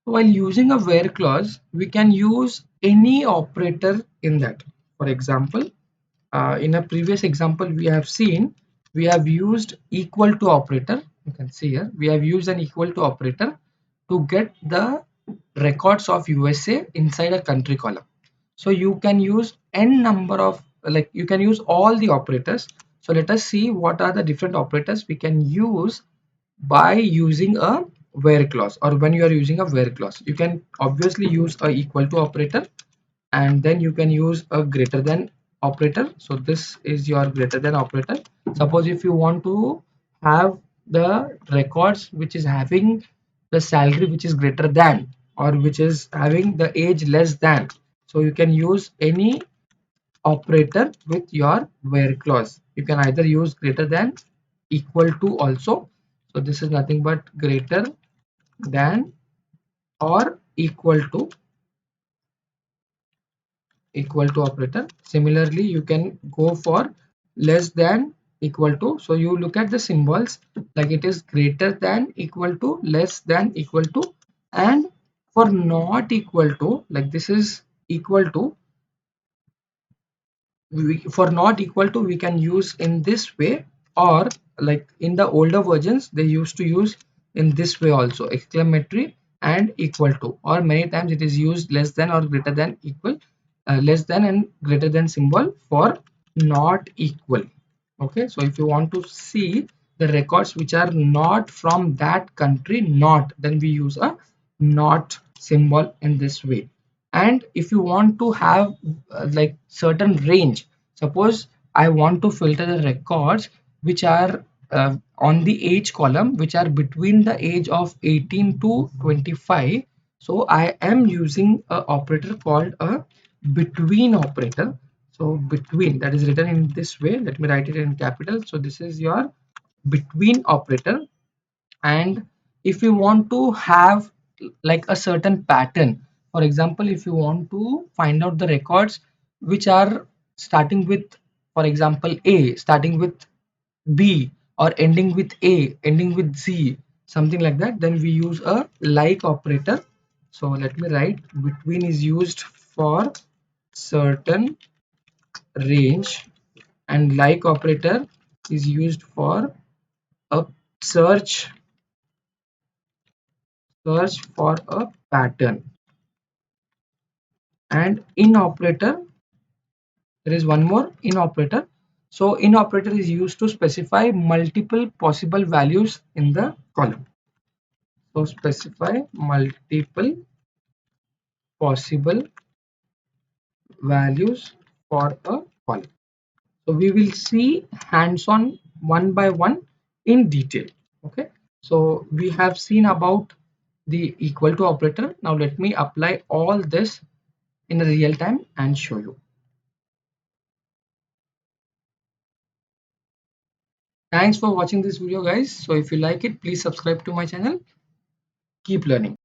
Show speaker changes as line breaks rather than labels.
While using a where clause, we can use any operator in that. For example, in a previous example we have seen, we have used equal to operator. You can see here we have used an equal to operator to get the records of USA inside a country column. So you can use n number of, like, you can use all the operators. So let us see what are the different operators we can use by using a where clause, or when you are using a where clause. You can obviously use a equal to operator, and then you can use a greater than operator. So this is your greater than operator. Suppose if you want to have the records which is having the salary which is greater than, or which is having the age less than, so you can use any operator with your where clause. You can either use greater than, equal to also. So this is nothing but greater than or equal to operator. Similarly, you can go for less than, equal to. So you look at the symbols, like it is greater than, equal to, less than, equal to. And for not equal to, like this is equal to, for not equal to we can use in this way, or like in the older versions they used to use in this way also, exclamatory and equal to, or many times it is used less than or greater than, equal, less than and greater than symbol for not equal. Okay, so if you want to see the records which are not from that country, not, then we use a not symbol in this way. And if you want to have like certain range, suppose I want to filter the records which are on the age column, which are between the age of 18 to 25. So I am using a operator called a between operator. So between, that is written in this way, let me write it in capital. So this is your between operator. And if you want to have like a certain pattern, for example, if you want to find out the records which are starting with, for example, A starting with B, or ending with A ending with Z, something like that, then we use a like operator. So let me write, between is used for certain range, and like operator is used for a search for a pattern. And in operator, there is one more in operator. So in operator is used to specify multiple possible values in the column. So specify multiple possible values for a column. So we will see hands-on one by one in detail. Okay, so we have seen about the equal to operator. Now let me apply all this in a real time and show you. Thanks for watching this video, guys. So if you like it, please subscribe to my channel. Keep learning.